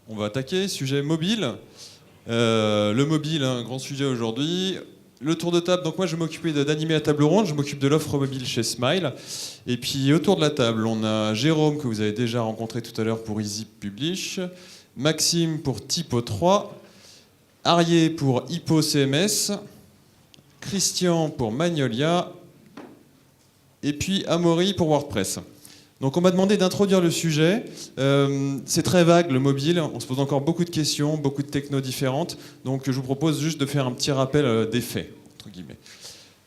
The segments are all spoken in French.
On va attaquer, sujet mobile. Le mobile, un grand sujet aujourd'hui. Le tour de table, donc moi je vais m'occuper d'animer la table ronde, je m'occupe de l'offre mobile chez Smile. Et puis autour de la table, on a Jérôme que vous avez déjà rencontré tout à l'heure pour Easy Publish, Maxime pour Typo3, Arié pour Hippo CMS, Christian pour Magnolia, et puis Amaury pour WordPress. Donc on m'a demandé d'introduire le sujet. C'est très vague le mobile, on se pose encore beaucoup de questions, beaucoup de technos différentes. Donc je vous propose juste de faire un petit rappel des faits, entre guillemets.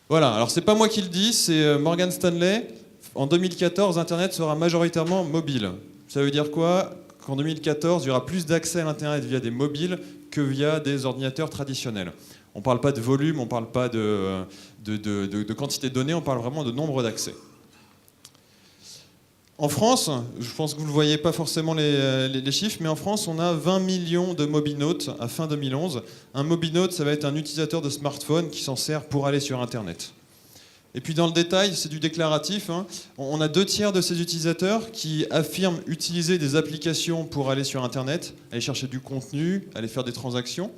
Voilà, alors c'est pas moi qui le dis, c'est Morgan Stanley. En 2014, Internet sera majoritairement mobile. Ça veut dire quoi? Qu'en 2014, il y aura plus d'accès à l'Internet via des mobiles que via des ordinateurs traditionnels. On ne parle pas de volume, on ne parle pas de quantité de données, on parle vraiment de nombre d'accès. En France, je pense que vous ne voyez pas forcément les chiffres, mais en France, on a 20 millions de mobinautes à fin 2011. Un mobinaute, ça va être un utilisateur de smartphone qui s'en sert pour aller sur Internet. Et puis dans le détail, c'est du déclaratif. On a 2/3 de ces utilisateurs qui affirment utiliser des applications pour aller sur Internet, aller chercher du contenu, aller faire des transactions.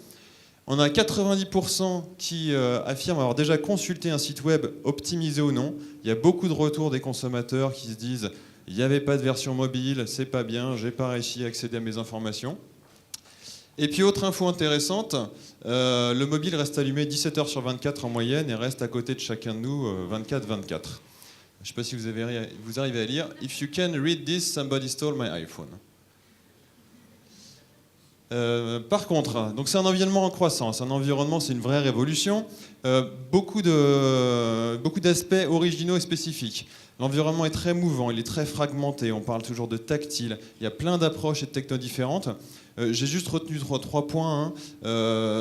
On a 90% qui affirment avoir déjà consulté un site web optimisé ou non. Il y a beaucoup de retours des consommateurs qui se disent « il n'y avait pas de version mobile, c'est pas bien, j'ai pas réussi à accéder à mes informations ». Et puis autre info intéressante, le mobile reste allumé 17 heures sur 24 en moyenne et reste à côté de chacun de nous 24/24. Je ne sais pas si vous arrivez à lire « If you can read this, somebody stole my iPhone ». Par contre, donc c'est un environnement en croissance. Un environnement, c'est une vraie révolution. Beaucoup d'aspects originaux et spécifiques. L'environnement est très mouvant, il est très fragmenté. On parle toujours de tactile. Il y a plein d'approches et de technos différentes. J'ai juste retenu trois points.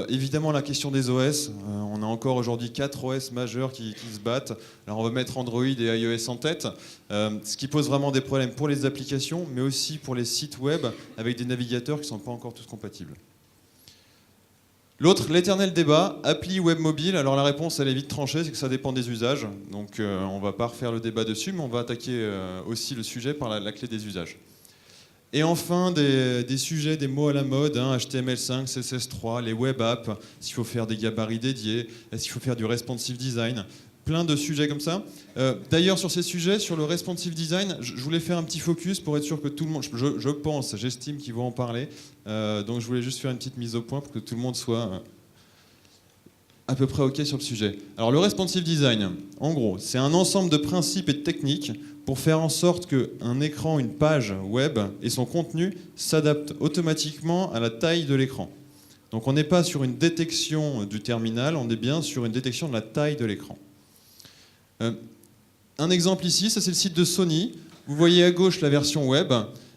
Évidemment, la question des OS. On a encore aujourd'hui 4 OS majeurs qui se battent. Alors, on va mettre Android et iOS en tête, ce qui pose vraiment des problèmes pour les applications, mais aussi pour les sites web avec des navigateurs qui ne sont pas encore tous compatibles. L'autre, l'éternel débat, appli web mobile. Alors la réponse, elle est vite tranchée, c'est que ça dépend des usages. Donc on ne va pas refaire le débat dessus, mais on va attaquer aussi le sujet par la clé des usages. Et enfin, des sujets, des mots à la mode, HTML5, CSS3, les web apps, s'il faut faire des gabarits dédiés, s'il faut faire du responsive design, plein de sujets comme ça. D'ailleurs, sur ces sujets, sur le responsive design, je voulais faire un petit focus pour être sûr que tout le monde, je pense, j'estime qu'ils vont en parler, donc je voulais juste faire une petite mise au point pour que tout le monde soit à peu près OK sur le sujet. Alors le responsive design, en gros, c'est un ensemble de principes et de techniques pour faire en sorte qu'un écran, une page web et son contenu s'adaptent automatiquement à la taille de l'écran. Donc on n'est pas sur une détection du terminal, on est bien sur une détection de la taille de l'écran. Un exemple ici, ça c'est le site de Sony. Vous voyez à gauche la version web.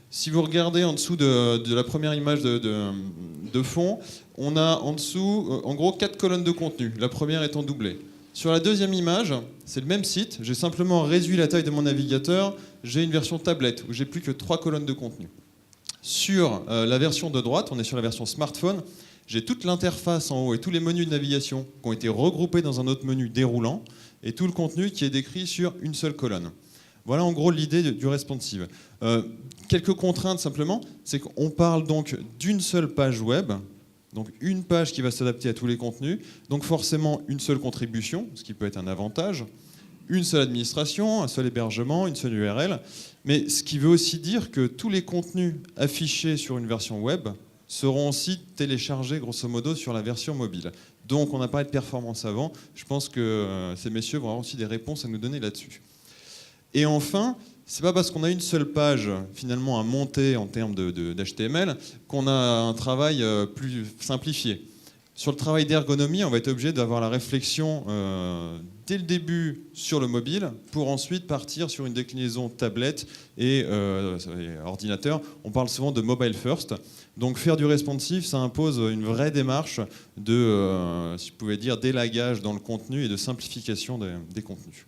Si vous regardez en dessous de la première image de fond, on a en dessous, en gros, 4 colonnes de contenu, la première étant doublée. Sur la deuxième image, c'est le même site, j'ai simplement réduit la taille de mon navigateur, j'ai une version tablette où j'ai plus que 3 colonnes de contenu. Sur la version de droite, on est sur la version smartphone, j'ai toute l'interface en haut et tous les menus de navigation qui ont été regroupés dans un autre menu déroulant et tout le contenu qui est décrit sur une seule colonne. Voilà en gros l'idée du responsive. Quelques contraintes simplement, c'est qu'on parle donc d'une seule page web, donc une page qui va s'adapter à tous les contenus, donc forcément une seule contribution, ce qui peut être un avantage, une seule administration, un seul hébergement, une seule URL, mais ce qui veut aussi dire que tous les contenus affichés sur une version web seront aussi téléchargés grosso modo sur la version mobile. Donc on a parlé de performance avant, je pense que ces messieurs vont avoir aussi des réponses à nous donner là-dessus. Et enfin, c'est pas parce qu'on a une seule page finalement à monter en termes d'HTML qu'on a un travail plus simplifié. Sur le travail d'ergonomie, on va être obligé d'avoir la réflexion dès le début sur le mobile pour ensuite partir sur une déclinaison tablette et ordinateur. On parle souvent de mobile first. Donc faire du responsive, ça impose une vraie démarche de, si je pouvais dire, d'élagage dans le contenu et de simplification des contenus.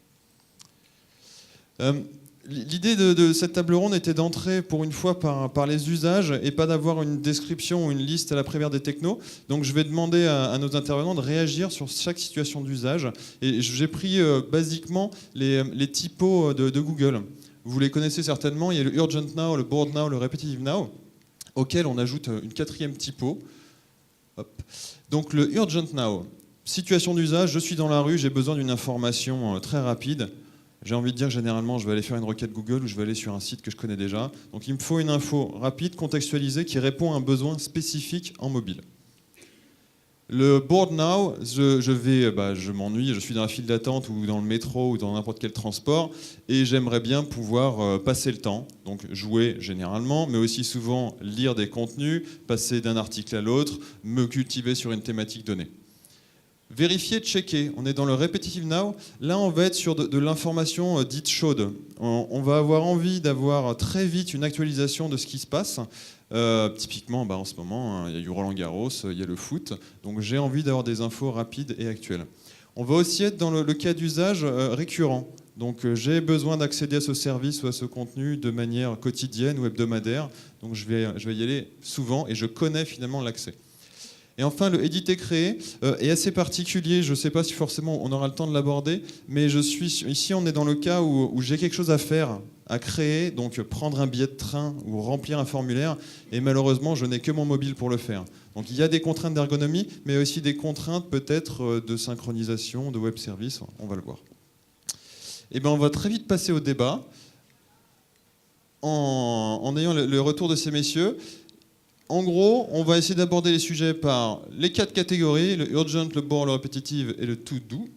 L'idée de cette table ronde était d'entrer pour une fois par les usages et pas d'avoir une description ou une liste à la prévère des technos. Donc je vais demander à nos intervenants de réagir sur chaque situation d'usage. Et j'ai pris basiquement les typos de Google. Vous les connaissez certainement, il y a le Urgent Now, le Board Now, le Repetitive Now. auquel on ajoute une quatrième typo. Hop. Donc le Urgent Now. Situation d'usage, je suis dans la rue, j'ai besoin d'une information très rapide. J'ai envie de dire que généralement, je vais aller faire une requête Google ou je vais aller sur un site que je connais déjà. Donc il me faut une info rapide, contextualisée, qui répond à un besoin spécifique en mobile. Le Bored Now, je m'ennuie, je suis dans la file d'attente ou dans le métro ou dans n'importe quel transport et j'aimerais bien pouvoir passer le temps, donc jouer généralement, mais aussi souvent lire des contenus, passer d'un article à l'autre, me cultiver sur une thématique donnée. Vérifier, checker, on est dans le Repetitive Now, là on va être sur de l'information dite chaude. On va avoir envie d'avoir très vite une actualisation de ce qui se passe. Typiquement, en ce moment, il y a eu Roland Garros, il y a le foot, donc j'ai envie d'avoir des infos rapides et actuelles. On va aussi être dans le cas d'usage récurrent. Donc j'ai besoin d'accéder à ce service ou à ce contenu de manière quotidienne ou hebdomadaire, donc je vais y aller souvent et je connais finalement l'accès. Et enfin, le éditer-créer est assez particulier. Je ne sais pas si forcément on aura le temps de l'aborder, mais ici, on est dans le cas où j'ai quelque chose à faire, à créer, donc prendre un billet de train ou remplir un formulaire, et malheureusement, je n'ai que mon mobile pour le faire. Donc il y a des contraintes d'ergonomie, mais aussi des contraintes peut-être de synchronisation, de web service, on va le voir. Et bien, on va très vite passer au débat, en ayant le retour de ces messieurs. En gros, on va essayer d'aborder les sujets par les 4 catégories, le urgent, le bored, le repetitive et le to do.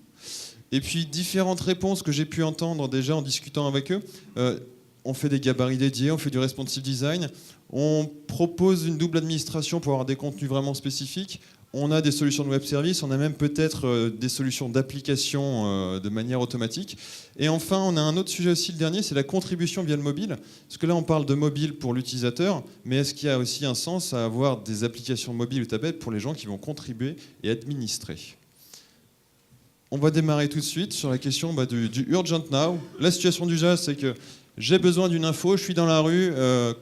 Et puis différentes réponses que j'ai pu entendre déjà en discutant avec eux. On fait des gabarits dédiés, on fait du responsive design, on propose une double administration pour avoir des contenus vraiment spécifiques. On a des solutions de web service, on a même peut-être des solutions d'application de manière automatique. Et enfin, on a un autre sujet aussi, le dernier, c'est la contribution via le mobile. Parce que là, on parle de mobile pour l'utilisateur, mais est-ce qu'il y a aussi un sens à avoir des applications mobiles ou tablettes pour les gens qui vont contribuer et administrer? On va démarrer tout de suite sur la question du Urgent Now. La situation d'usage, c'est que j'ai besoin d'une info, je suis dans la rue,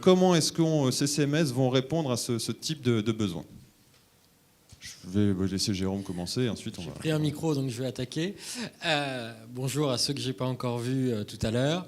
comment est-ce que ces CMS vont répondre à ce type de besoin? Je vais laisser Jérôme commencer, et ensuite on va... J'ai pris un micro, donc je vais attaquer. Bonjour à ceux que je n'ai pas encore vus tout à l'heure.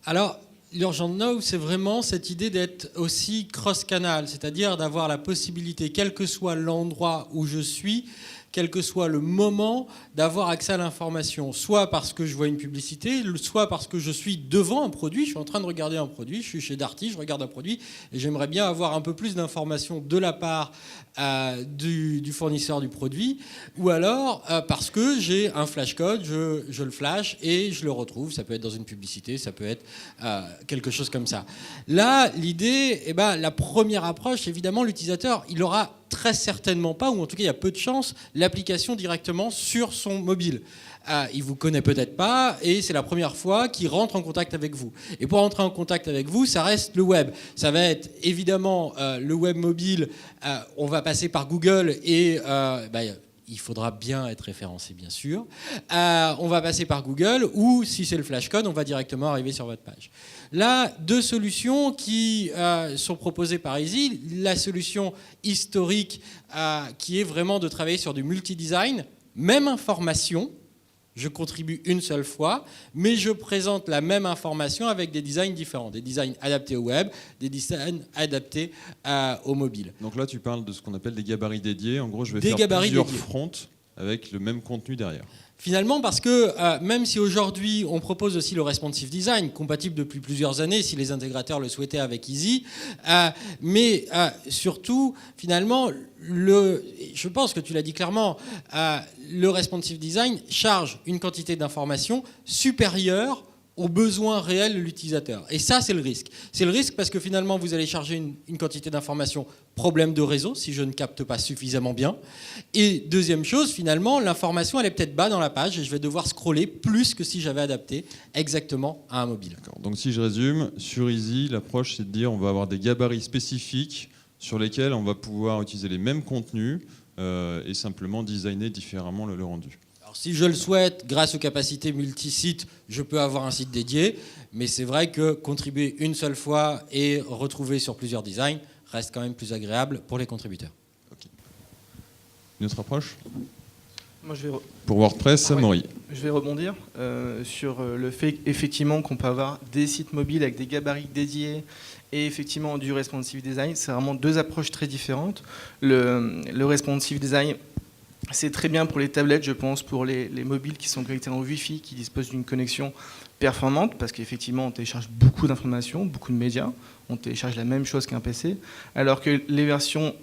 Alors, l'Urgent Now, c'est vraiment cette idée d'être aussi cross-canal, c'est-à-dire d'avoir la possibilité, quel que soit l'endroit où je suis, quel que soit le moment, d'avoir accès à l'information, soit parce que je vois une publicité, soit parce que je suis devant un produit, je suis en train de regarder un produit, je suis chez Darty, je regarde un produit, et j'aimerais bien avoir un peu plus d'informations de la part du fournisseur du produit, ou alors parce que j'ai un flashcode, je le flash et je le retrouve, ça peut être dans une publicité, ça peut être quelque chose comme ça. Là, l'idée, la première approche, évidemment, l'utilisateur, il aura très certainement pas, ou en tout cas il y a peu de chances, l'application directement sur son mobile. Il vous connaît peut-être pas et c'est la première fois qu'il rentre en contact avec vous. Et pour rentrer en contact avec vous, ça reste le web. Ça va être évidemment le web mobile. On va passer par Google et il faudra bien être référencé, bien sûr. On va passer par Google ou, si c'est le flashcode, on va directement arriver sur votre page. Là, 2 solutions qui sont proposées par Easy. La solution historique qui est vraiment de travailler sur du multi-design, même information. Je contribue une seule fois, mais je présente la même information avec des designs différents. Des designs adaptés au web, des designs adaptés au mobile. Donc là, tu parles de ce qu'on appelle des gabarits dédiés. En gros, je vais faire plusieurs fronts avec le même contenu derrière. Finalement, parce que même si aujourd'hui on propose aussi le responsive design, compatible depuis plusieurs années, si les intégrateurs le souhaitaient avec Easy, mais surtout, finalement, je pense que tu l'as dit clairement, le responsive design charge une quantité d'informations supérieure aux besoins réels de l'utilisateur. Et ça, c'est le risque. C'est le risque parce que finalement, vous allez charger une quantité d'informations, problème de réseau, si je ne capte pas suffisamment bien. Et deuxième chose, finalement, l'information, elle est peut-être bas dans la page et je vais devoir scroller plus que si j'avais adapté exactement à un mobile. D'accord. Donc si je résume, sur Easy, l'approche, c'est de dire on va avoir des gabarits spécifiques sur lesquels on va pouvoir utiliser les mêmes contenus et simplement designer différemment le rendu. Si je le souhaite, grâce aux capacités multi-sites, je peux avoir un site dédié, mais c'est vrai que contribuer une seule fois et retrouver sur plusieurs designs reste quand même plus agréable pour les contributeurs. Okay. Une autre approche ? Moi, Pour WordPress, Amaury. Je vais rebondir sur le fait effectivement qu'on peut avoir des sites mobiles avec des gabarits dédiés et effectivement du responsive design. C'est vraiment deux approches très différentes. Le responsive design, c'est très bien pour les tablettes, je pense, pour les mobiles qui sont connectés en Wi-Fi, qui disposent d'une connexion performante, parce qu'effectivement, on télécharge beaucoup d'informations, beaucoup de médias. On télécharge la même chose qu'un PC, alors que les versions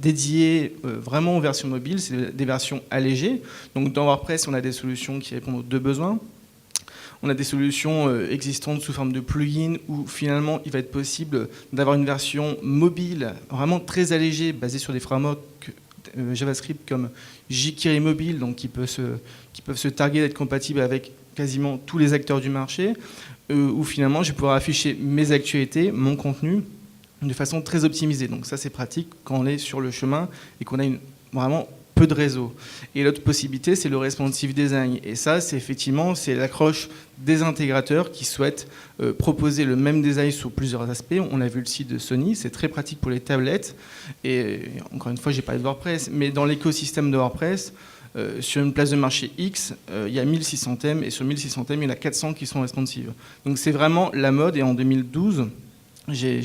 dédiées vraiment aux versions mobiles, c'est des versions allégées. Donc dans WordPress, on a des solutions qui répondent aux deux besoins. On a des solutions existantes sous forme de plugins où finalement il va être possible d'avoir une version mobile vraiment très allégée, basée sur des frameworks JavaScript comme jQuery Mobile, donc qui peuvent se targuer d'être compatibles avec quasiment tous les acteurs du marché, où finalement je vais pouvoir afficher mes actualités, mon contenu, de façon très optimisée. Donc ça c'est pratique quand on est sur le chemin et qu'on a vraiment peu de réseau. Et l'autre possibilité, c'est le responsive design. Et ça, c'est effectivement l'accroche des intégrateurs qui souhaitent proposer le même design sous plusieurs aspects. On a vu le site de Sony, c'est très pratique pour les tablettes. Et encore une fois, j'ai parlé de WordPress, mais dans l'écosystème de WordPress, sur une place de marché X, il y a 1600 thèmes, et sur 1600 thèmes, il y en a 400 qui sont responsives. Donc c'est vraiment la mode, et en 2012, j'ai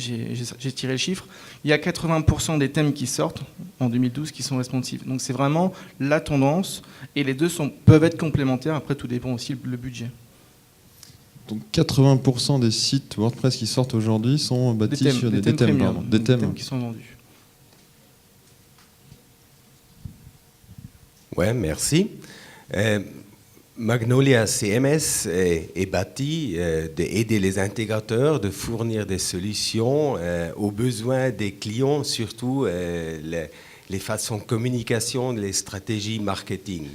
tiré le chiffre, il y a 80% des thèmes qui sortent en 2012 qui sont responsives. Donc c'est vraiment la tendance, et les deux peuvent être complémentaires, après tout dépend aussi le budget. Donc 80% des sites WordPress qui sortent aujourd'hui sont bâtis sur des thèmes qui sont vendus. Ouais, merci. Magnolia CMS est bâti d'aider les intégrateurs, de fournir des solutions aux besoins des clients, surtout les façons de communication, les stratégies marketing.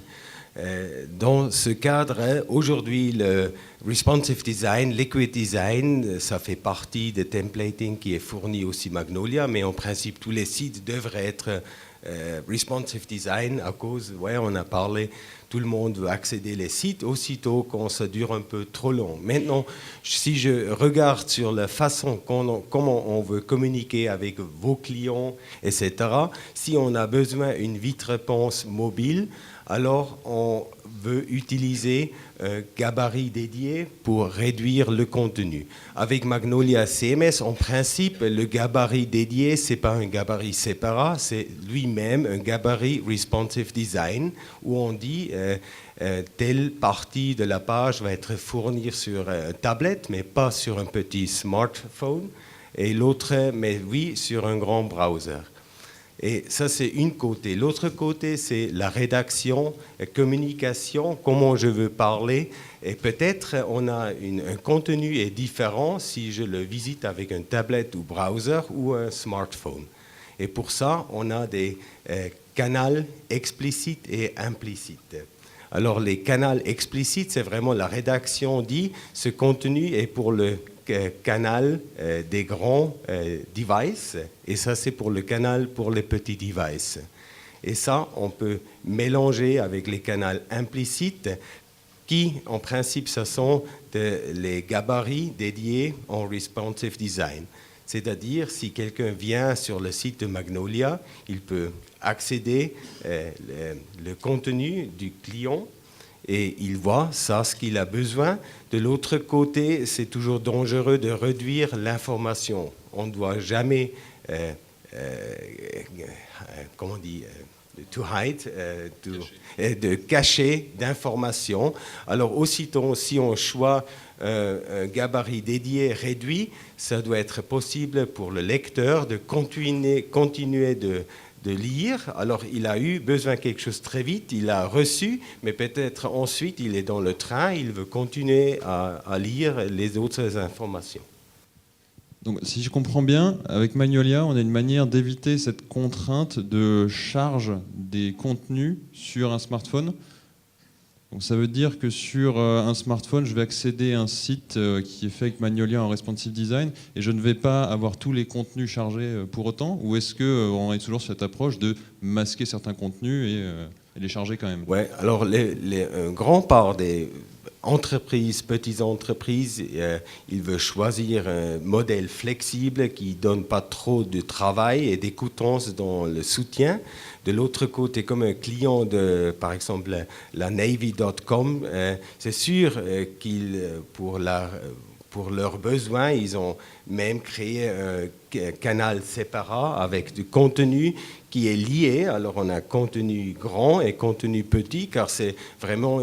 Dans ce cadre, aujourd'hui, le responsive design, liquid design, ça fait partie des templating qui est fourni aussi Magnolia, mais en principe, tous les sites devraient être responsive design à cause, on a parlé, tout le monde veut accéder les sites aussitôt quand ça dure un peu trop long. Maintenant, si je regarde sur la façon comment on veut communiquer avec vos clients, etc., si on a besoin d'une vite réponse mobile, alors on veut utiliser un gabarit dédié pour réduire le contenu. Avec Magnolia CMS, en principe, le gabarit dédié, ce n'est pas un gabarit séparé, c'est lui-même un gabarit responsive design, où on dit telle partie de la page va être fournie sur tablette, mais pas sur un petit smartphone, et l'autre, mais oui, sur un grand browser. Et ça, c'est une côté. L'autre côté, c'est la rédaction, la communication, comment je veux parler. Et peut-être on a un contenu est différent si je le visite avec une tablette ou browser ou un smartphone. Et pour ça, on a des canaux explicites et implicites. Alors, les canaux explicites, c'est vraiment la rédaction dit, ce contenu est pour le canal des grands devices, et ça c'est pour le canal pour les petits devices. Et ça, on peut mélanger avec les canaux implicites qui, en principe, ce sont les gabarits dédiés en responsive design. C'est-à-dire, si quelqu'un vient sur le site de Magnolia, il peut accéder le contenu du client et il voit ça, ce qu'il a besoin. De l'autre côté, c'est toujours dangereux de réduire l'information. On ne doit jamais, comment on dit, to hide, de cacher d'informations. Alors aussitôt, si on choisit un gabarit dédié réduit, ça doit être possible pour le lecteur de continuer de lire. Alors, il a eu besoin de quelque chose très vite, il a reçu, mais peut-être ensuite, il est dans le train, il veut continuer à lire les autres informations. Donc, si je comprends bien, avec Magnolia, on a une manière d'éviter cette contrainte de charge des contenus sur un smartphone. Donc, ça veut dire que sur un smartphone, je vais accéder à un site qui est fait avec Magnolia en responsive design et je ne vais pas avoir tous les contenus chargés pour autant, ou est-ce qu'on est toujours sur cette approche de masquer certains contenus et les charger quand même? Oui, alors une grande part des... entreprises, petites entreprises, il veut choisir un modèle flexible qui ne donne pas trop de travail et d'écoutance dans le soutien. De l'autre côté, comme un client de, par exemple, la Navy.com, c'est sûr qu'ils, pour leurs besoins, ils ont même créé un canal séparat avec du contenu qui est lié. Alors on a contenu grand et contenu petit, car c'est vraiment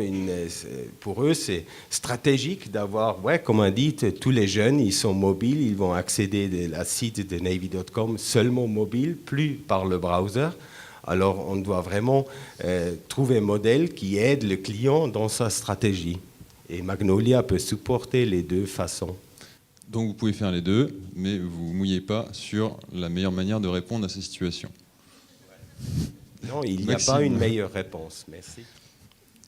pour eux c'est stratégique d'avoir, comme on dit, tous les jeunes, ils sont mobiles, ils vont accéder à la site de Navy.com seulement mobile, plus par le browser. Alors on doit vraiment trouver un modèle qui aide le client dans sa stratégie. Et Magnolia peut supporter les deux façons. Donc vous pouvez faire les deux, mais vous ne mouillez pas sur la meilleure manière de répondre à ces situations. Non, il n'y a pas une meilleure réponse. Merci.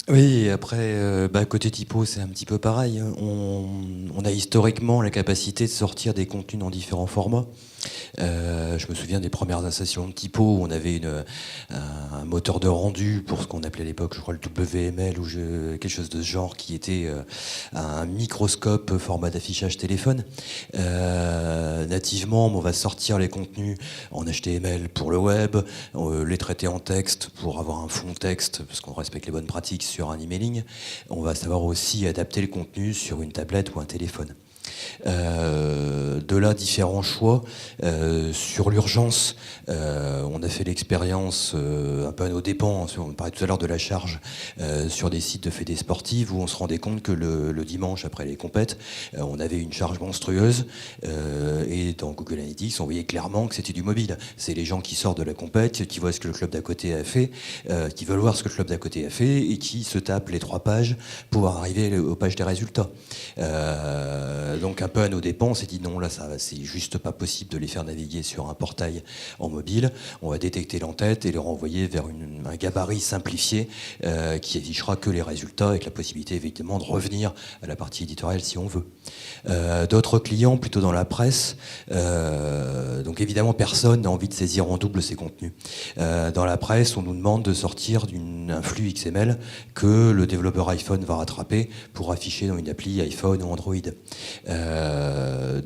Oui, après, côté typo, c'est un petit peu pareil. On a historiquement la capacité de sortir des contenus dans différents formats. Je me souviens des premières installations de typo où on avait un moteur de rendu pour ce qu'on appelait à l'époque, je crois, le WML ou quelque chose de ce genre, qui était un microscope format d'affichage téléphone. Nativement, on va sortir les contenus en HTML pour le web, les traiter en texte pour avoir un fond texte, parce qu'on respecte les bonnes pratiques sur un emailing. On va savoir aussi adapter le contenu sur une tablette ou un téléphone. De là, différents choix. Sur l'urgence, on a fait l'expérience un peu à nos dépens, on parlait tout à l'heure de la charge, sur des sites de fédés sportives où on se rendait compte que le dimanche, après les compètes, on avait une charge monstrueuse, et dans Google Analytics, on voyait clairement que c'était du mobile. C'est les gens qui sortent de la compète, qui voient ce que le club d'à côté a fait, qui veulent voir ce que le club d'à côté a fait, et qui se tapent les 3 pages pour arriver aux pages des résultats. Donc un peu à nos dépens, on s'est dit non, là c'est juste pas possible de les faire naviguer sur un portail en mobile. On va détecter l'entête et les renvoyer vers un gabarit simplifié qui affichera que les résultats, avec la possibilité évidemment de revenir à la partie éditoriale si on veut. D'autres clients plutôt dans la presse, donc évidemment personne n'a envie de saisir en double ces contenus. Dans la presse, on nous demande de sortir un flux XML que le développeur iPhone va rattraper pour afficher dans une appli iPhone ou Android.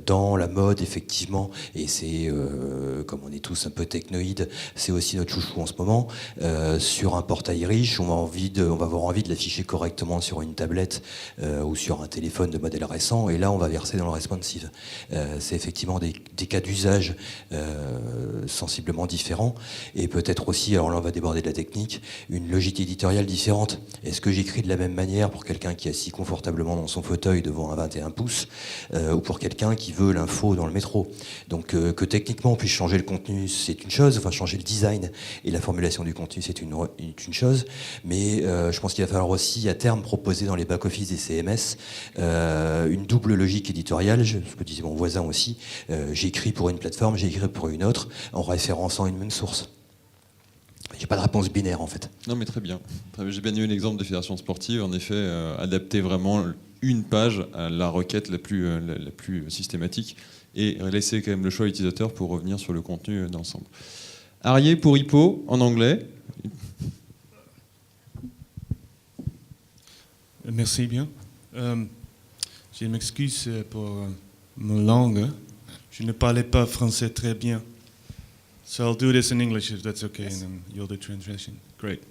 Dans la mode, effectivement, et c'est, comme on est tous un peu technoïdes, c'est aussi notre chouchou en ce moment, sur un portail riche, on va avoir envie de l'afficher correctement sur une tablette ou sur un téléphone de modèle récent, et là on va verser dans le responsive. C'est effectivement des cas d'usage sensiblement différents, et peut-être aussi, alors là on va déborder de la technique, une logique éditoriale différente. Est-ce que j'écris de la même manière pour quelqu'un qui est assis confortablement dans son fauteuil devant un 21 pouces ou pour quelqu'un qui veut l'info dans le métro? Donc que techniquement on puisse changer le contenu, c'est une chose, enfin changer le design et la formulation du contenu, c'est une chose, mais je pense qu'il va falloir aussi à terme proposer dans les back-office des CMS une double logique éditoriale, ce que disait mon voisin aussi, j'écris pour une plateforme, j'écris pour une autre, en référençant une même source. J'ai pas de réponse binaire en fait. Non mais très bien. J'ai bien aimé l'exemple de fédération sportive, en effet, adapter vraiment une page à la requête la plus systématique et laisser quand même le choix à l'utilisateur pour revenir sur le contenu d'ensemble. Arié pour Hippo, en anglais. Merci bien. Je m'excuse pour ma langue. Je ne parlais pas français très bien. So I'll do this in English if that's okay, yes. And then you'll do translation. Great.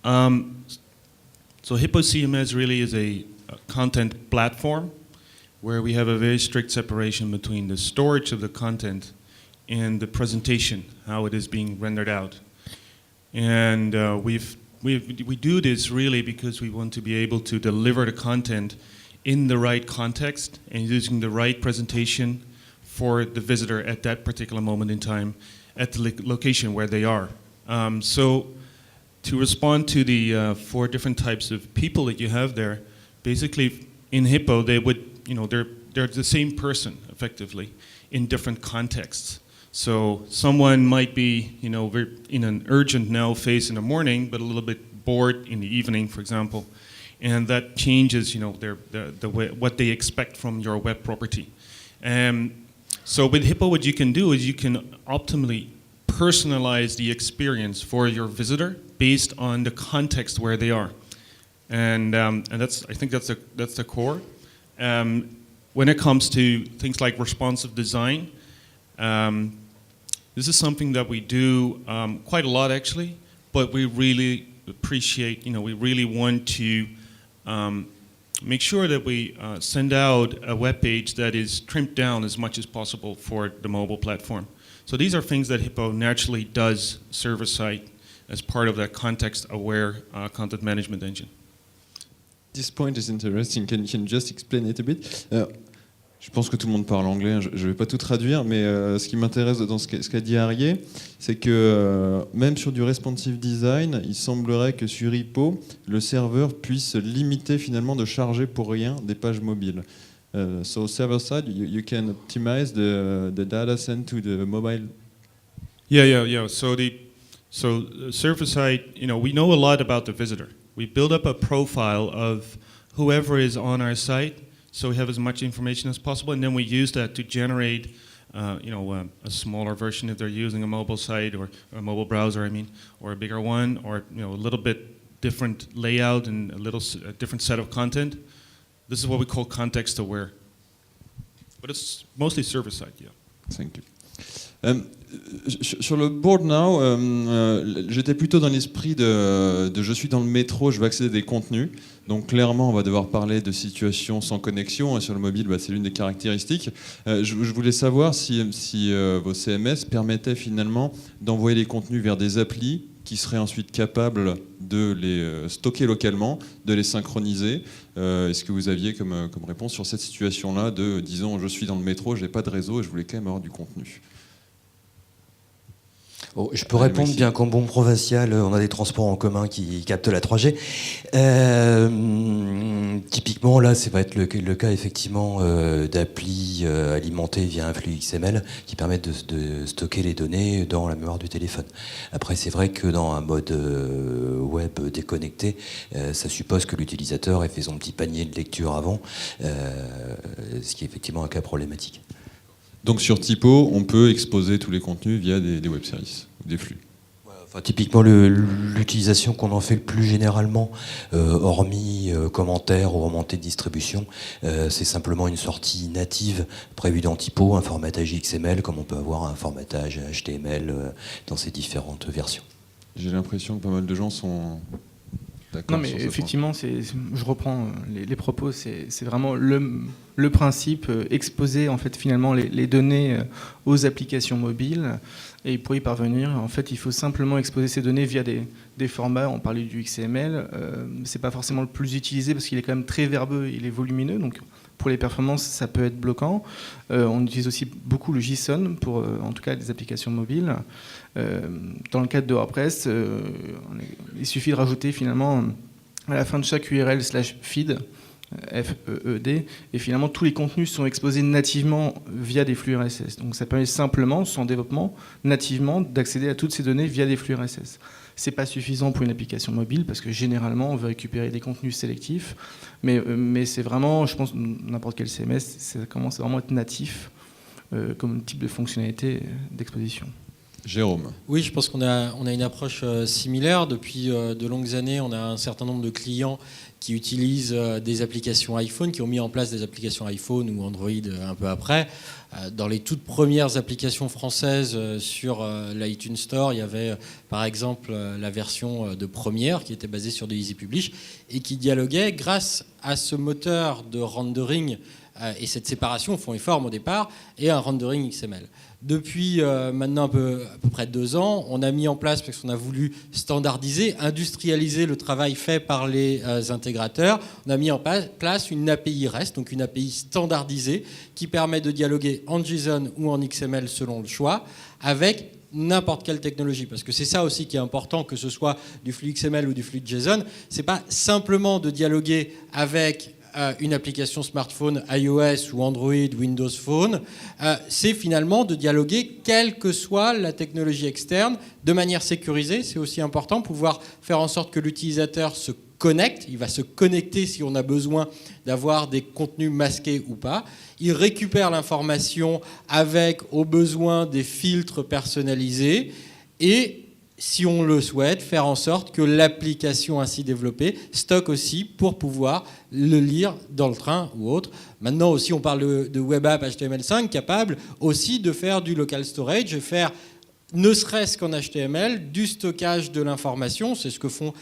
So Hippo CMS really is a content platform where we have a very strict separation between the storage of the content and the presentation, how it is being rendered out. And we do this really because we want to be able to deliver the content in the right context and using the right presentation for the visitor at that particular moment in time at the location where they are. So to respond to the 4 different types of people that you have there, basically in Hippo they would, they're the same person effectively in different contexts. So someone might be, in an urgent now phase in the morning, but a little bit bored in the evening, for example, and that changes, the way, what they expect from your web property. So with Hippo, what you can do is you can optimally personalize the experience for your visitor based on the context where they are. and I think that's the core. When it comes to things like responsive design, this is something that we do quite a lot actually, but we really appreciate, we really want to make sure that we send out a web page that is trimmed down as much as possible for the mobile platform. So these are things that Hippo naturally does server-side as part of that context-aware content management engine. This point is interesting. Can you just explain it a bit? Je pense que tout le monde parle anglais, hein. Je ne vais pas tout traduire, mais ce qui m'intéresse dans ce qu'a dit Arié, c'est que même sur du responsive design, il semblerait que sur Hippo, le serveur puisse limiter finalement de charger pour rien des pages mobiles. So server side, you can optimize the data sent to the mobile. Yeah. So server side, we know a lot about the visitor. We build up a profile of whoever is on our site, so we have as much information as possible, and then we use that to generate, a smaller version if they're using a mobile site or a mobile browser, or a bigger one, or a little bit different layout and a different set of content. This is what we call context aware, but it's mostly server side. Yeah. Thank you. Sur le board now, j'étais plutôt dans l'esprit de je suis dans le métro, je veux accéder à des contenus. Donc clairement, on va devoir parler de situations sans connexion. Sur le mobile, c'est l'une des caractéristiques. Je voulais savoir si vos CMS permettaient finalement d'envoyer les contenus vers des applis qui seraient ensuite capables de les stocker localement, de les synchroniser. Est-ce que vous aviez comme réponse sur cette situation-là de, disons, je suis dans le métro, je n'ai pas de réseau et je voulais quand même avoir du contenu? Oh, je peux répondre, bien qu'en bon provincial, on a des transports en commun qui captent la 3G. Typiquement, là, ça va être le cas effectivement d'applis alimentées via un flux XML qui permettent de stocker les données dans la mémoire du téléphone. Après, c'est vrai que dans un mode web déconnecté, ça suppose que l'utilisateur ait fait son petit panier de lecture avant, ce qui est effectivement un cas problématique. Donc sur Typo, on peut exposer tous les contenus via des web services, des flux. Enfin, typiquement, l'utilisation qu'on en fait le plus généralement, hormis commentaires ou remontées de distribution, c'est simplement une sortie native prévue dans Typo, un formatage XML, comme on peut avoir un formatage HTML dans ses différentes versions. J'ai l'impression que pas mal de gens sont... Non, mais effectivement, je reprends les propos, c'est vraiment le principe, exposer en fait finalement les données aux applications mobiles, et pour y parvenir, en fait, il faut simplement exposer ces données via des formats. On parlait du XML, c'est pas forcément le plus utilisé parce qu'il est quand même très verbeux, il est volumineux, donc pour les performances, ça peut être bloquant. On utilise aussi beaucoup le JSON pour, en tout cas, des applications mobiles. Dans le cadre de WordPress, il suffit de rajouter finalement à la fin de chaque URL/feed, F-E-E-D, et finalement tous les contenus sont exposés nativement via des flux RSS. Donc ça permet simplement, sans développement, nativement d'accéder à toutes ces données via des flux RSS. C'est pas suffisant pour une application mobile parce que généralement on veut récupérer des contenus sélectifs, mais c'est vraiment, je pense, n'importe quel CMS, ça commence à vraiment être natif comme type de fonctionnalité d'exposition. Jérôme. Oui, je pense qu'on a une approche similaire. Depuis de longues années, on a un certain nombre de clients qui utilisent des applications iPhone, qui ont mis en place des applications iPhone ou Android un peu après. Dans les toutes premières applications françaises sur l'iTunes Store, il y avait par exemple la version de Premiere qui était basée sur du Easy Publish et qui dialoguait grâce à ce moteur de rendering et cette séparation fond et forme au départ et un rendering XML. Depuis maintenant à peu près 2 ans, on a mis en place, parce qu'on a voulu standardiser, industrialiser le travail fait par les intégrateurs, on a mis en place une API REST, donc une API standardisée qui permet de dialoguer en JSON ou en XML selon le choix, avec n'importe quelle technologie, parce que c'est ça aussi qui est important, que ce soit du flux XML ou du flux JSON, c'est pas simplement de dialoguer avec une application smartphone iOS ou Android, Windows Phone, c'est finalement de dialoguer quelle que soit la technologie externe de manière sécurisée. C'est aussi important, pouvoir faire en sorte que l'utilisateur se connecte. Il va se connecter si on a besoin d'avoir des contenus masqués ou pas. Il récupère l'information avec, au besoin, des filtres personnalisés et si on le souhaite, faire en sorte que l'application ainsi développée stocke aussi pour pouvoir le lire dans le train ou autre. Maintenant aussi, on parle de web app HTML5 capable aussi de faire du local storage et faire, ne serait-ce qu'en HTML, du stockage de l'information. C'est ce que font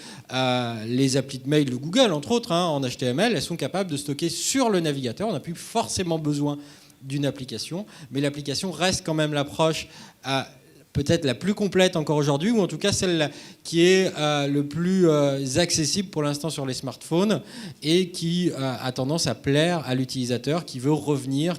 les applis de mail de Google, entre autres, en HTML. Elles sont capables de stocker sur le navigateur. On n'a plus forcément besoin d'une application, mais l'application reste quand même l'approche peut-être la plus complète encore aujourd'hui, ou en tout cas celle qui est le plus accessible pour l'instant sur les smartphones et qui a tendance à plaire à l'utilisateur qui veut revenir,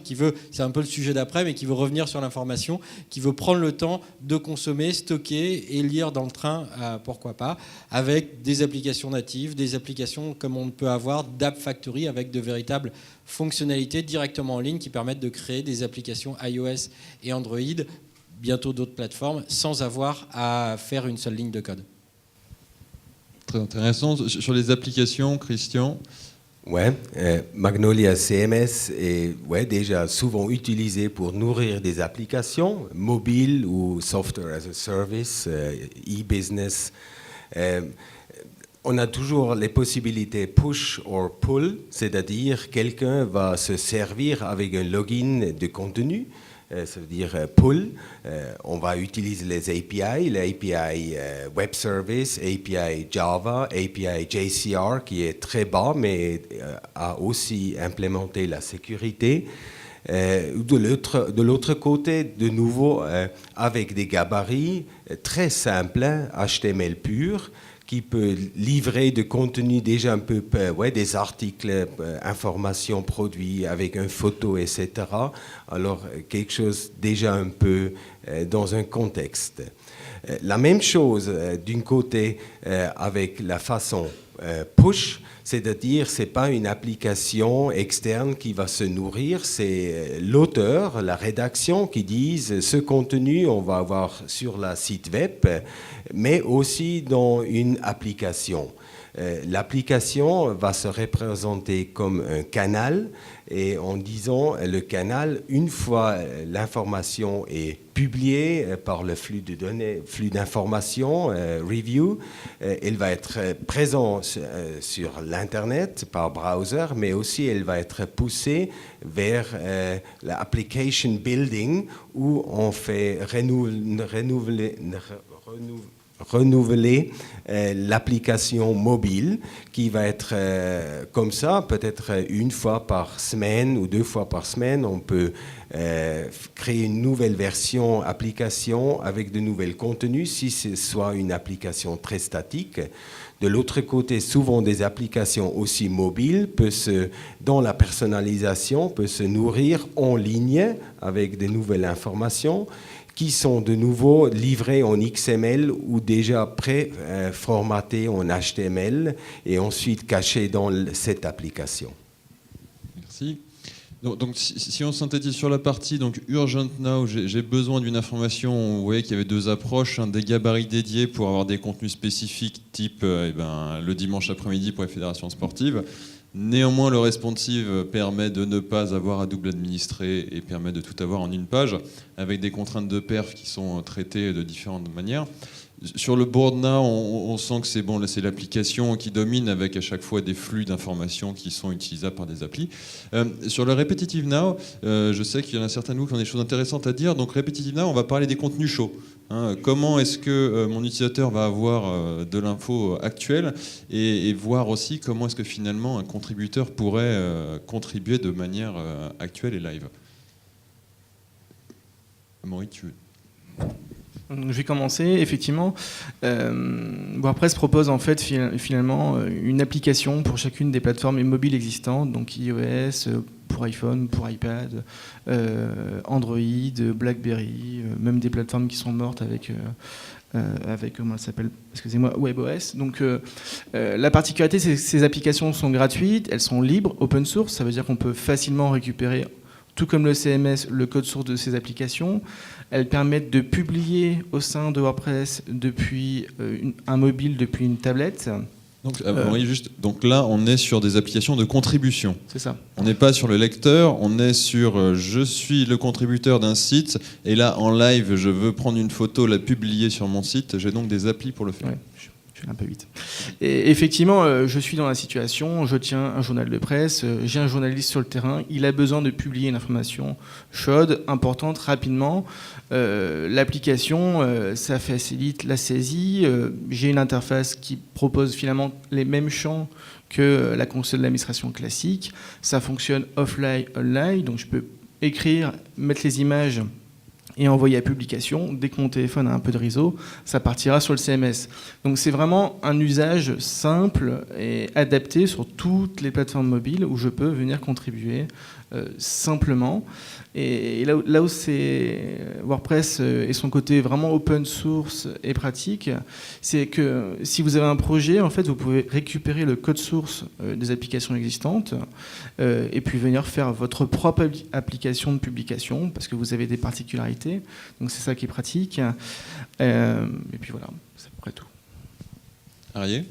c'est un peu le sujet d'après, mais qui veut revenir sur l'information, qui veut prendre le temps de consommer, stocker et lire dans le train, pourquoi pas, avec des applications natives, des applications comme on peut avoir d'App Factory avec de véritables fonctionnalités directement en ligne qui permettent de créer des applications iOS et Android, bientôt d'autres plateformes, sans avoir à faire une seule ligne de code. Très intéressant. Sur les applications, Christian? Ouais, Magnolia CMS est déjà souvent utilisé pour nourrir des applications mobiles ou software as a service, e-business. On a toujours les possibilités push or pull, c'est-à-dire quelqu'un va se servir avec un login de contenu. Ça veut dire pull, on va utiliser les API Web Service, API Java, API JCR qui est très bas mais a aussi implémenté la sécurité. De l'autre côté, de nouveau, avec des gabarits très simples, HTML pur, qui peut livrer de contenu déjà un peu, des articles, informations, produits avec une photo, etc. Alors, quelque chose déjà un peu dans un contexte. La même chose, d'un côté, avec la façon push, c'est-à-dire c'est pas une application externe qui va se nourrir, c'est l'auteur, la rédaction qui disent ce contenu on va avoir sur la site web, mais aussi dans une application. L'application va se représenter comme un canal et en disant le canal, une fois l'information est publiée par le flux de données, flux d'informations, review, elle va être présente sur l'Internet par browser, mais aussi elle va être poussée vers l'application building où on fait renouveler l'application mobile qui va être comme ça, peut-être une fois par semaine ou 2 fois par semaine, on peut créer une nouvelle version application avec de nouveaux contenus si c'est soit une application très statique. De l'autre côté, souvent des applications aussi mobiles dans la personnalisation, peuvent se nourrir en ligne avec de nouvelles informations qui sont de nouveau livrés en XML ou déjà pré-formatés en HTML et ensuite cachés dans cette application. Merci. Donc si on synthétise sur la partie donc Urgent Now, j'ai besoin d'une information, vous voyez qu'il y avait 2 approches, des gabarits dédiés pour avoir des contenus spécifiques type le dimanche après-midi pour les fédérations sportives. Néanmoins, le responsive permet de ne pas avoir à double administrer et permet de tout avoir en une page, avec des contraintes de perf qui sont traitées de différentes manières. Sur le board now, on sent que c'est l'application qui domine avec à chaque fois des flux d'informations qui sont utilisables par des applis. Sur le repetitive now, je sais qu'il y en a certains de vous qui ont des choses intéressantes à dire. Donc repetitive now, on va parler des contenus chauds. Comment est-ce que mon utilisateur va avoir de l'info actuelle et voir aussi comment est-ce que finalement un contributeur pourrait contribuer de manière actuelle et live. Amaury, tu veux... Je vais commencer. Effectivement, WordPress propose en fait finalement une application pour chacune des plateformes mobiles existantes, donc iOS, pour iPhone, pour iPad, Android, BlackBerry, même des plateformes qui sont mortes avec comment elle s'appelle, excusez-moi, WebOS. Donc la particularité, c'est que ces applications sont gratuites, elles sont libres, open source, ça veut dire qu'on peut facilement récupérer, tout comme le CMS, le code source de ces applications. Elles permettent de publier au sein de WordPress depuis un mobile, depuis une tablette. Donc là, on est sur des applications de contribution. C'est ça. On n'est pas sur le lecteur, on est sur je suis le contributeur d'un site, et là, en live, je veux prendre une photo, la publier sur mon site. J'ai donc des applis pour le faire. Ouais, je vais un peu vite. Et effectivement, je suis dans la situation, je tiens un journal de presse, j'ai un journaliste sur le terrain, il a besoin de publier une information chaude, importante, rapidement. L'application, ça facilite la saisie. J'ai une interface qui propose finalement les mêmes champs que la console d'administration classique. Ça fonctionne offline, online, donc je peux écrire, mettre les images et envoyer à publication. Dès que mon téléphone a un peu de réseau, ça partira sur le CMS. Donc c'est vraiment un usage simple et adapté sur toutes les plateformes mobiles où je peux venir contribuer simplement. Et là où c'est WordPress et son côté vraiment open source et pratique, c'est que si vous avez un projet, en fait, vous pouvez récupérer le code source des applications existantes et puis venir faire votre propre application de publication parce que vous avez des particularités. Donc c'est ça qui est pratique. Et puis voilà, c'est à peu près tout. Arié ?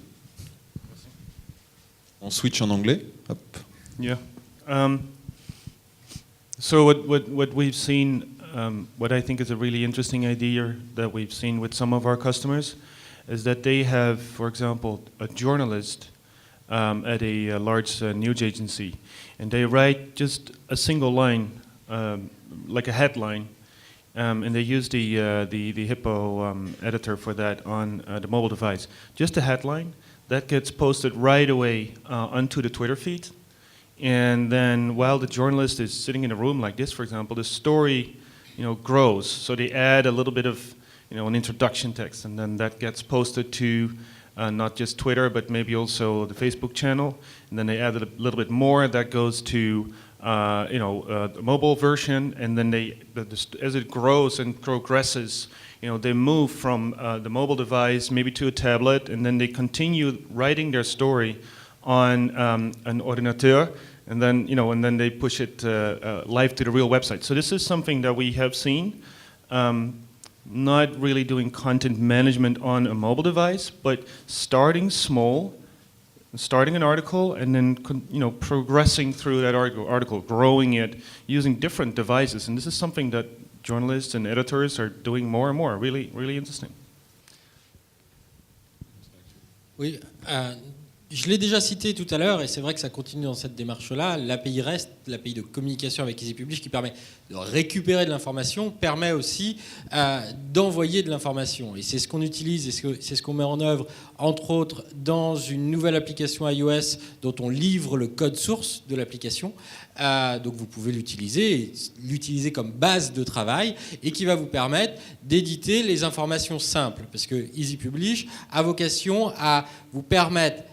On switch en anglais. Hop. Yeah. So what we've seen, what I think is a really interesting idea that we've seen with some of our customers is that they have, for example, a journalist at a large news agency, and they write just a single line, like a headline, and they use the Hippo editor for that on the mobile device. Just a headline that gets posted right away onto the Twitter feed. And then while the journalist is sitting in a room like this, for example, the story, grows. So they add a little bit of, an introduction text, and then that gets posted to not just Twitter, but maybe also the Facebook channel. And then they add a little bit more that goes to, the mobile version. And then as it grows and progresses, they move from the mobile device maybe to a tablet, and then they continue writing their story on an ordinateur, and then they push it live to the real website. So this is something that we have seen, not really doing content management on a mobile device, but starting small, starting an article, and then progressing through that article, growing it, using different devices. And this is something that journalists and editors are doing more and more. Really, really interesting. Oui. Je l'ai déjà cité tout à l'heure, et c'est vrai que ça continue dans cette démarche-là. L'API REST, l'API de communication avec EasyPublish, qui permet de récupérer de l'information, permet aussi d'envoyer de l'information. Et c'est ce qu'on utilise, et c'est ce qu'on met en œuvre, entre autres, dans une nouvelle application iOS dont on livre le code source de l'application. Donc vous pouvez l'utiliser comme base de travail, et qui va vous permettre d'éditer les informations simples. Parce que EasyPublish a vocation à vous permettre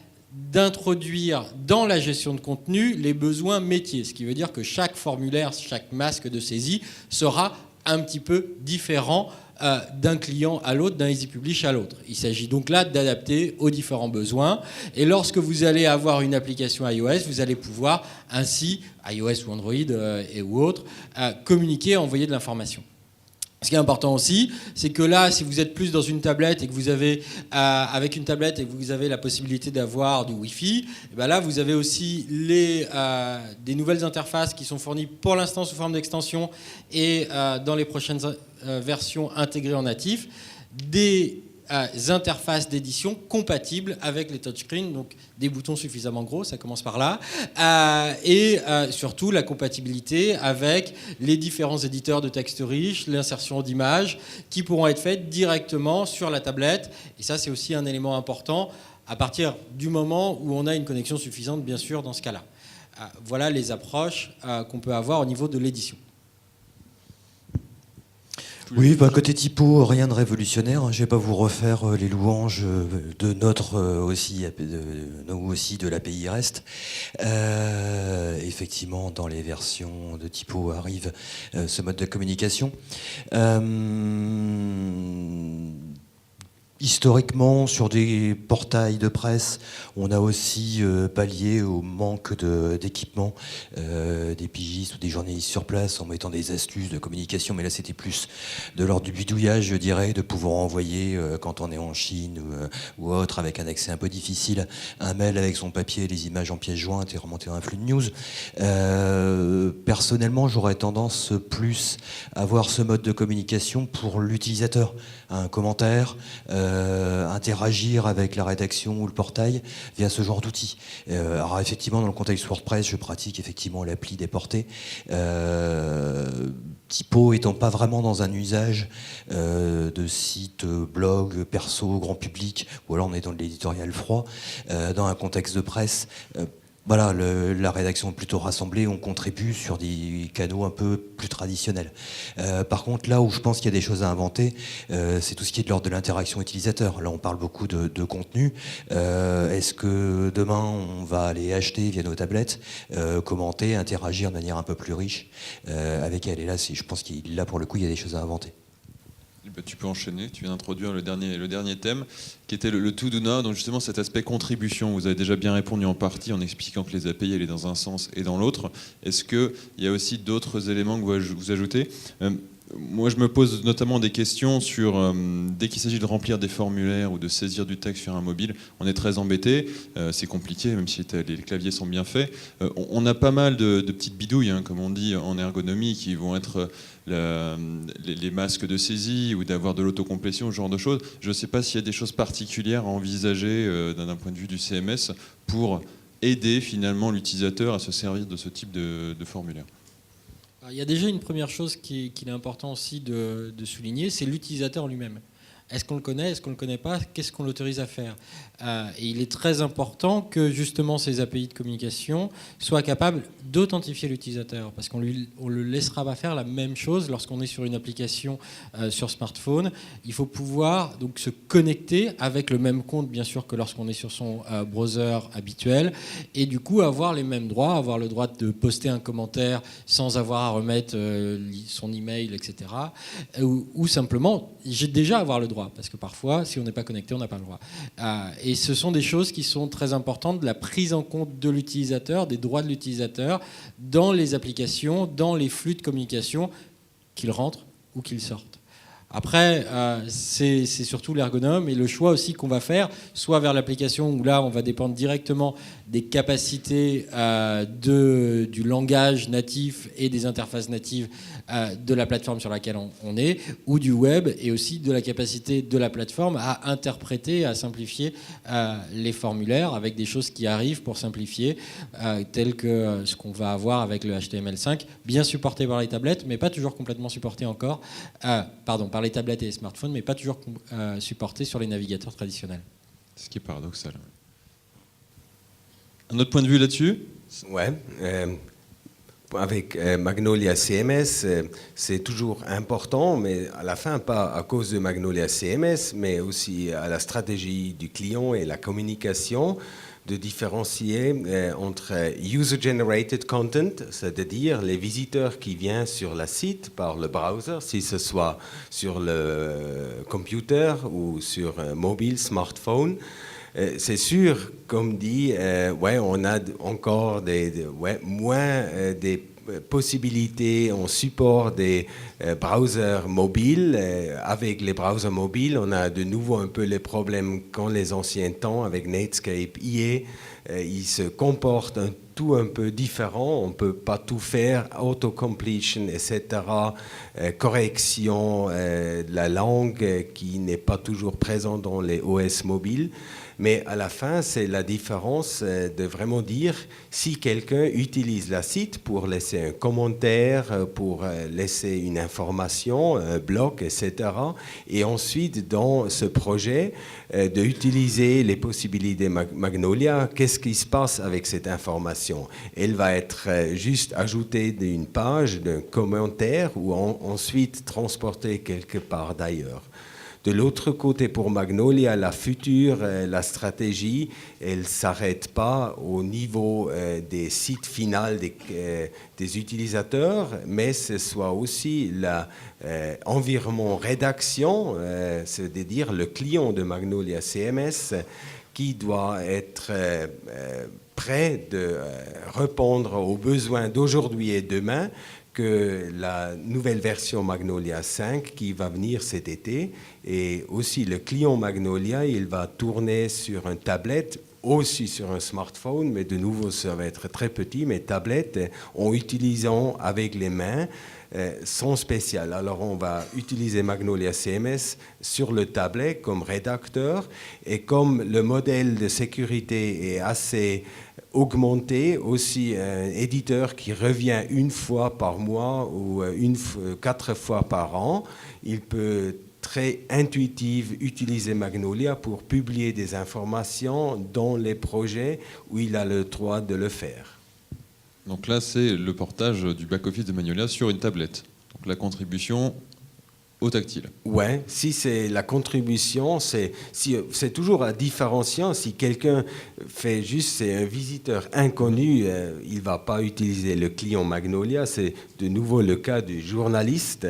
d'introduire dans la gestion de contenu les besoins métiers, ce qui veut dire que chaque formulaire, chaque masque de saisie sera un petit peu différent d'un client à l'autre, d'un EasyPublish à l'autre. Il s'agit donc là d'adapter aux différents besoins, et lorsque vous allez avoir une application iOS, vous allez pouvoir ainsi, iOS ou Android ou autres, communiquer, envoyer de l'information. Ce qui est important aussi, c'est que là, si vous êtes plus dans une tablette et que vous avez, avec une tablette et que vous avez la possibilité d'avoir du Wi-Fi, et bien là, vous avez aussi des nouvelles interfaces qui sont fournies pour l'instant sous forme d'extension et dans les prochaines versions intégrées en natif, des interfaces d'édition compatibles avec les touchscreens, donc des boutons suffisamment gros, ça commence par là, et surtout la compatibilité avec les différents éditeurs de texte riche, l'insertion d'images qui pourront être faites directement sur la tablette, et ça c'est aussi un élément important à partir du moment où on a une connexion suffisante, bien sûr, dans ce cas-là. Voilà les approches qu'on peut avoir au niveau de l'édition. Oui, côté typo, rien de révolutionnaire. Je ne vais pas vous refaire les louanges de notre aussi de l'API REST. Effectivement, dans les versions de typo arrive ce mode de communication. Historiquement, sur des portails de presse, on a aussi pallié au manque d'équipement des pigistes ou des journalistes sur place en mettant des astuces de communication, mais là c'était plus de l'ordre du bidouillage, je dirais, de pouvoir envoyer, quand on est en Chine ou autre, avec un accès un peu difficile, un mail avec son papier, les images en pièces jointes et remonter un flux de news. Personnellement, j'aurais tendance plus à voir ce mode de communication pour l'utilisateur. Un commentaire, interagir avec la rédaction ou le portail via ce genre d'outils. Alors effectivement, dans le contexte WordPress, je pratique effectivement l'appli déportée. Typo étant pas vraiment dans un usage de site blog, perso, grand public, ou alors on est dans de l'éditorial froid, dans un contexte de presse. Voilà, la rédaction est plutôt rassemblée, on contribue sur des canaux un peu plus traditionnels. Par contre, là où je pense qu'il y a des choses à inventer, c'est tout ce qui est de l'ordre de l'interaction utilisateur. Là, on parle beaucoup de contenu. Est-ce que demain, on va aller acheter via nos tablettes, commenter, interagir de manière un peu plus riche avec elle? Et là, je pense qu'il là, pour le coup, il y a des choses à inventer. Tu peux enchaîner, tu viens d'introduire le dernier thème, qui était le to do now, donc justement cet aspect contribution. Vous avez déjà bien répondu en partie en expliquant que les API allaient dans un sens et dans l'autre. Est-ce qu'il y a aussi d'autres éléments que vous ajoutez? Moi, je me pose notamment des questions sur, dès qu'il s'agit de remplir des formulaires ou de saisir du texte sur un mobile, on est très embêté, c'est compliqué, même si les claviers sont bien faits. On a pas mal de petites bidouilles, hein, comme on dit en ergonomie, qui vont être les masques de saisie ou d'avoir de l'autocomplétion, ce genre de choses. Je ne sais pas s'il y a des choses particulières à envisager d'un point de vue du CMS pour aider finalement l'utilisateur à se servir de ce type de formulaire. Il y a déjà une première chose qu'il est important aussi de souligner, c'est l'utilisateur lui-même. Est-ce qu'on le connaît? Est-ce qu'on ne le connaît pas? Qu'est-ce qu'on l'autorise à faire? Et il est très important que justement ces API de communication soient capables d'authentifier l'utilisateur, parce qu'on le laissera pas faire la même chose lorsqu'on est sur une application sur smartphone. Il faut pouvoir donc se connecter avec le même compte, bien sûr, que lorsqu'on est sur son browser habituel, et du coup avoir les mêmes droits, avoir le droit de poster un commentaire sans avoir à remettre son email, etc. Ou simplement, j'ai déjà avoir le droit, parce que parfois, si on n'est pas connecté, on n'a pas le droit. Et ce sont des choses qui sont très importantes, de la prise en compte de l'utilisateur, des droits de l'utilisateur, dans les applications, dans les flux de communication, qu'ils rentrent ou qu'ils sortent. Après, c'est surtout l'ergonome et le choix aussi qu'on va faire, soit vers l'application où là, on va dépendre directement des capacités du langage natif et des interfaces natives de la plateforme sur laquelle on est, ou du web, et aussi de la capacité de la plateforme à interpréter, à simplifier les formulaires avec des choses qui arrivent pour simplifier, telles que ce qu'on va avoir avec le HTML5, bien supporté par les tablettes, mais pas toujours complètement supporté encore, par les tablettes et les smartphones, mais pas toujours supporté sur les navigateurs traditionnels. Ce qui est paradoxal. Un autre point de vue là-dessus? Ouais. Avec Magnolia CMS, c'est toujours important, mais à la fin, pas à cause de Magnolia CMS, mais aussi à la stratégie du client et la communication, de différencier entre user-generated content, c'est-à-dire les visiteurs qui viennent sur le site par le browser, si ce soit sur le computer ou sur mobile, smartphone. C'est sûr, comme dit, on a encore moins des possibilités, on supporte des browsers mobiles. Avec les browsers mobiles, on a de nouveau un peu les problèmes qu'ont les anciens temps avec Netscape IE. Ils se comportent un peu différent, on ne peut pas tout faire, auto-completion, etc., correction de la langue qui n'est pas toujours présente dans les OS mobiles. Mais à la fin, c'est la différence de vraiment dire si quelqu'un utilise la site pour laisser un commentaire, pour laisser une information, un blog, etc. Et ensuite, dans ce projet, d'utiliser les possibilités Magnolia, qu'est-ce qui se passe avec cette information? Elle va être juste ajoutée d'une page, d'un commentaire ou ensuite transportée quelque part d'ailleurs. De l'autre côté, pour Magnolia, la future, la stratégie, elle ne s'arrête pas au niveau des sites finaux des utilisateurs, mais ce soit aussi l'environnement rédaction, c'est-à-dire le client de Magnolia CMS, qui doit être prêt de répondre aux besoins d'aujourd'hui et demain, que la nouvelle version Magnolia 5 qui va venir cet été, et aussi le client Magnolia, il va tourner sur une tablette, aussi sur un smartphone, mais de nouveau ça va être très petit, mais tablette en utilisant avec les mains sont spéciales. Alors on va utiliser Magnolia CMS sur le tablet comme rédacteur, et comme le modèle de sécurité est assez augmenté, aussi un éditeur qui revient une fois par mois ou 4 fois par an, il peut très intuitif utiliser Magnolia pour publier des informations dans les projets où il a le droit de le faire. Donc là, c'est le portage du back-office de Magnolia sur une tablette. Donc la contribution au tactile. Ouais, si c'est la contribution, c'est toujours à différencier. Si quelqu'un fait juste, c'est un visiteur inconnu, il ne va pas utiliser le client Magnolia. C'est de nouveau le cas du journaliste.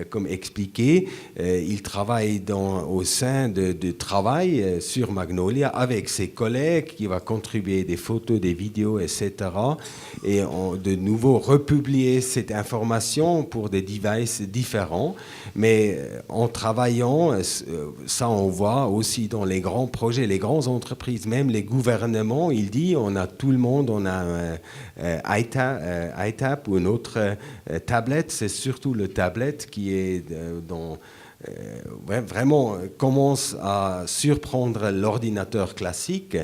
Comme expliqué, il travaille au sein de travail sur Magnolia avec ses collègues qui va contribuer des photos, des vidéos, etc. Et de nouveau republier cette information pour des devices différents. Mais en travaillant, ça on voit aussi dans les grands projets, les grandes entreprises, même les gouvernements, il dit on a tout le monde, on a iTap ou une autre tablette, c'est surtout le tablette qui est vraiment commence à surprendre l'ordinateur classique,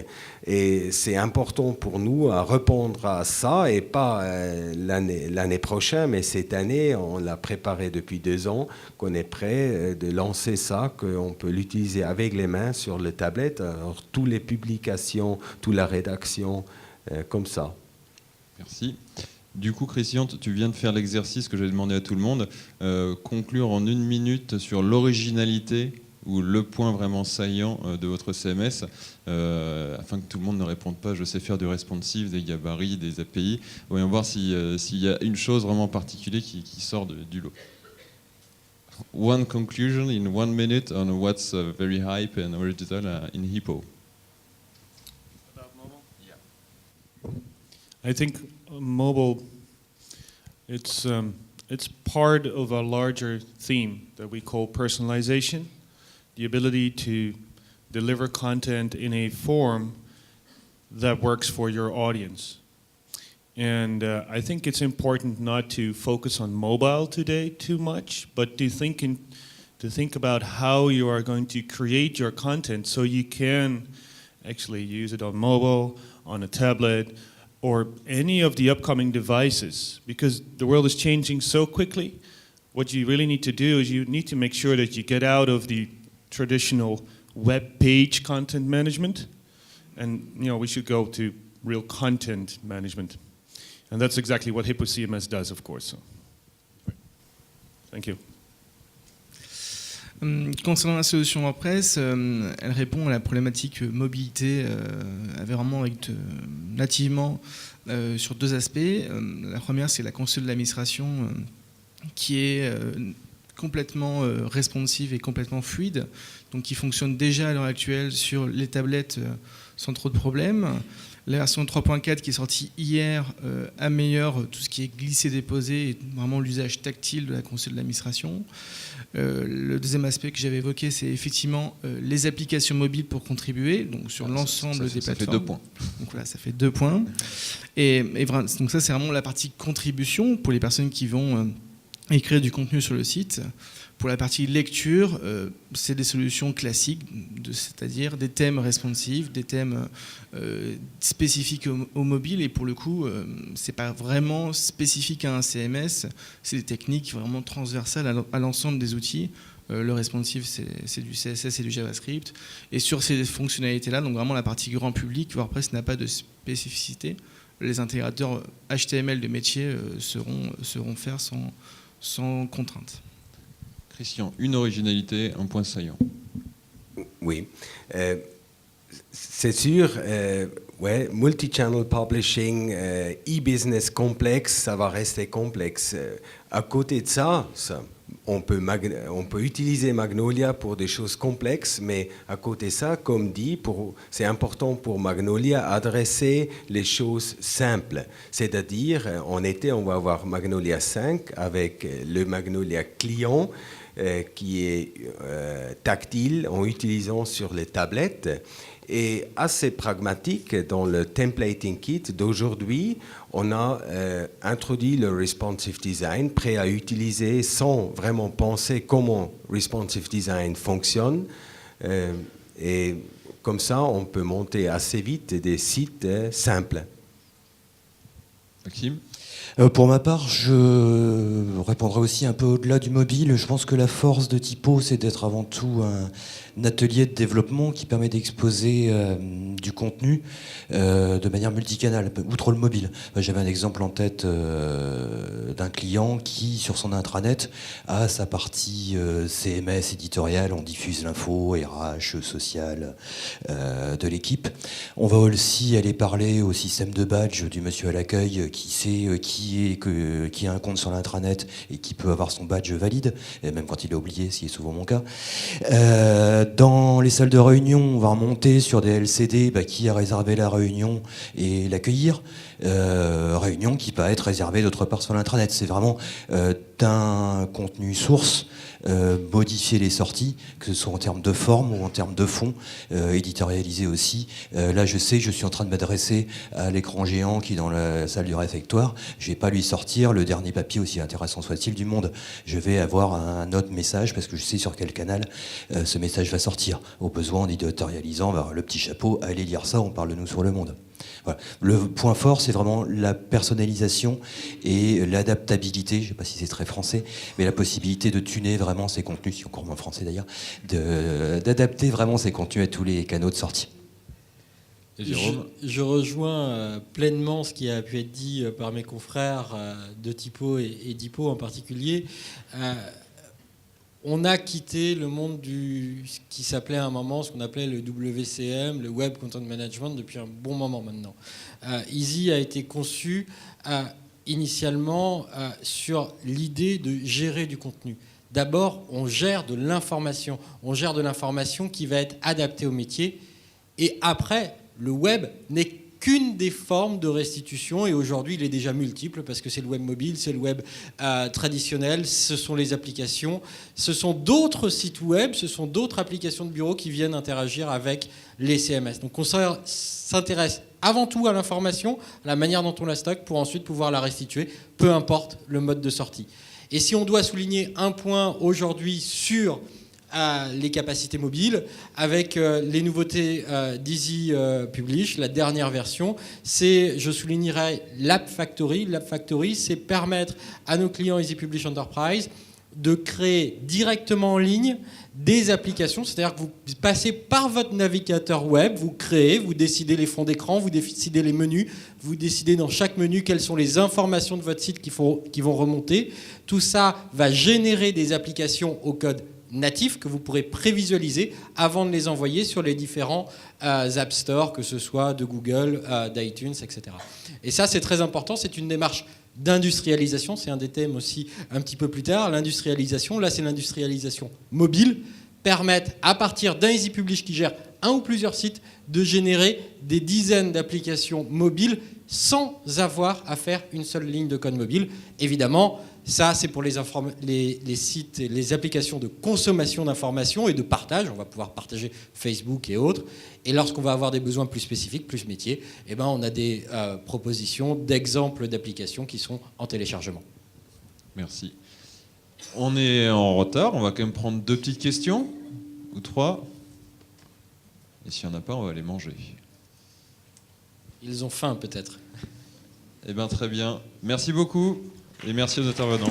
et c'est important pour nous à répondre à ça, et pas l'année prochaine, mais cette année, on l'a préparé depuis 2 ans, qu'on est prêt de lancer ça, qu'on peut l'utiliser avec les mains sur le tablette, alors toutes les publications, toute la rédaction, comme ça. Merci. Du coup, Christian, tu viens de faire l'exercice que j'ai demandé à tout le monde. Conclure en 1 minute sur l'originalité ou le point vraiment saillant de votre CMS, afin que tout le monde ne réponde pas « je sais faire du responsive, des gabarits, des API ». Voyons voir s'il y a une chose vraiment particulière qui sort du lot. One conclusion in 1 minute on what's very hype and original in Hippo. About mobile? Yeah. I think mobile, it's part of a larger theme that we call personalization, the ability to deliver content in a form that works for your audience. And I think it's important not to focus on mobile today too much, but to think about how you are going to create your content so you can actually use it on mobile, on a tablet, or any of the upcoming devices, because the world is changing so quickly. What you really need to do is you need to make sure that you get out of the traditional web page content management, and we should go to real content management. And that's exactly what Hippo CMS does, of course. So, thank you. Concernant la solution WordPress, elle répond à la problématique mobilité vraiment nativement sur 2 aspects. La première, c'est la console de l'administration qui est complètement responsive et complètement fluide, donc qui fonctionne déjà à l'heure actuelle sur les tablettes sans trop de problèmes. La version 3.4 qui est sortie hier améliore tout ce qui est glissé-déposé et vraiment l'usage tactile de la console de l'administration. Le deuxième aspect que j'avais évoqué, c'est effectivement les applications mobiles pour contribuer, donc sur l'ensemble des plateformes. Ça fait 2 points. Donc voilà, ça fait 2 points. Et donc ça, c'est vraiment la partie contribution pour les personnes qui vont écrire du contenu sur le site. Pour la partie lecture, c'est des solutions classiques, c'est-à-dire des thèmes responsive, des thèmes spécifiques au mobile. Et pour le coup, c'est pas vraiment spécifique à un CMS, c'est des techniques vraiment transversales à l'ensemble des outils. Le responsive, c'est du CSS et du JavaScript. Et sur ces fonctionnalités-là, donc vraiment la partie grand public, WordPress n'a pas de spécificité. Les intégrateurs HTML de métier seront faire sans contrainte. Christian, une originalité, un point saillant. Oui. C'est sûr, ouais, multi-channel publishing, e-business complexe, ça va rester complexe. À côté de ça, on peut utiliser Magnolia pour des choses complexes, mais à côté de ça, comme dit, c'est important pour Magnolia adresser les choses simples. C'est-à-dire, en été, on va avoir Magnolia 5 avec le Magnolia client qui est tactile en utilisant sur les tablettes. Et assez pragmatique, dans le templating kit d'aujourd'hui, on a introduit le responsive design, prêt à utiliser sans vraiment penser comment responsive design fonctionne. Et comme ça, on peut monter assez vite des sites simples. Maxime ? Pour ma part, je répondrai aussi un peu au-delà du mobile. Je pense que la force de Typo, c'est d'être avant tout un atelier de développement qui permet d'exposer du contenu de manière multicanale, outre le mobile. J'avais un exemple en tête d'un client qui, sur son intranet, a sa partie CMS éditoriale, on diffuse l'info, RH, social de l'équipe. On va aussi aller parler au système de badge du monsieur à l'accueil qui sait qui a un compte sur l'intranet et qui peut avoir son badge valide, et même quand il est oublié, ce qui est souvent mon cas. Dans les salles de réunion, on va remonter sur des LCD qui a réservé la réunion et l'accueillir. Réunion qui peut être réservée d'autre part sur l'intranet. C'est vraiment d'un contenu source, modifier les sorties, que ce soit en termes de forme ou en termes de fond, éditorialiser aussi. Là, je sais que je suis en train de m'adresser à l'écran géant qui est dans la salle du réfectoire. Je vais pas lui sortir le dernier papier, aussi intéressant soit-il, du monde. Je vais avoir un autre message parce que je sais sur quel canal ce message va sortir. Au besoin, en éditorialisant, le petit chapeau, allez lire ça, on parle de nous sur le monde. Voilà. Le point fort, c'est vraiment la personnalisation et l'adaptabilité, je ne sais pas si c'est très français, mais la possibilité de tuner vraiment ces contenus, si encore moins français d'ailleurs, d'adapter vraiment ces contenus à tous les canaux de sortie. Et Jérôme ? Je rejoins pleinement ce qui a pu être dit par mes confrères de Typo et d'Hypo en particulier. On a quitté le monde ce qui s'appelait à un moment, ce qu'on appelait le WCM, le Web Content Management, depuis un bon moment maintenant. Easy a été conçu initialement sur l'idée de gérer du contenu. D'abord, on gère de l'information. On gère de l'information qui va être adaptée au métier. Et après, le web n'est qu'une des formes de restitution, et aujourd'hui il est déjà multiple parce que c'est le web mobile, c'est le web traditionnel, ce sont les applications, ce sont d'autres sites web, ce sont d'autres applications de bureau qui viennent interagir avec les CMS. Donc on s'intéresse avant tout à l'information, à la manière dont on la stocke pour ensuite pouvoir la restituer, peu importe le mode de sortie. Et si on doit souligner un point aujourd'hui sur les capacités mobiles, avec les nouveautés d'Easy Publish, la dernière version, je soulignerai l'App Factory. L'App Factory, c'est permettre à nos clients Easy Publish Enterprise de créer directement en ligne des applications, c'est-à-dire que vous passez par votre navigateur web, vous créez, vous décidez les fonds d'écran, vous décidez les menus, vous décidez dans chaque menu quelles sont les informations de votre site qui vont remonter. Tout ça va générer des applications au code natifs que vous pourrez prévisualiser avant de les envoyer sur les différents App Store, que ce soit de Google, d'iTunes, etc. Et ça, c'est très important. C'est une démarche d'industrialisation. C'est un des thèmes aussi un petit peu plus tard. L'industrialisation, là, c'est l'industrialisation mobile, permettre à partir d'un Easy Publish qui gère un ou plusieurs sites de générer des dizaines d'applications mobiles sans avoir à faire une seule ligne de code mobile. Évidemment, ça, c'est pour les sites et les applications de consommation d'informations et de partage. On va pouvoir partager Facebook et autres. Et lorsqu'on va avoir des besoins plus spécifiques, plus métiers, on a des propositions d'exemples d'applications qui sont en téléchargement. Merci. On est en retard. On va quand même prendre 2 petites questions, ou 3. Et s'il n'y en a pas, on va les manger. Ils ont faim, peut-être. Eh bien, très bien. Merci beaucoup. Et merci aux intervenants.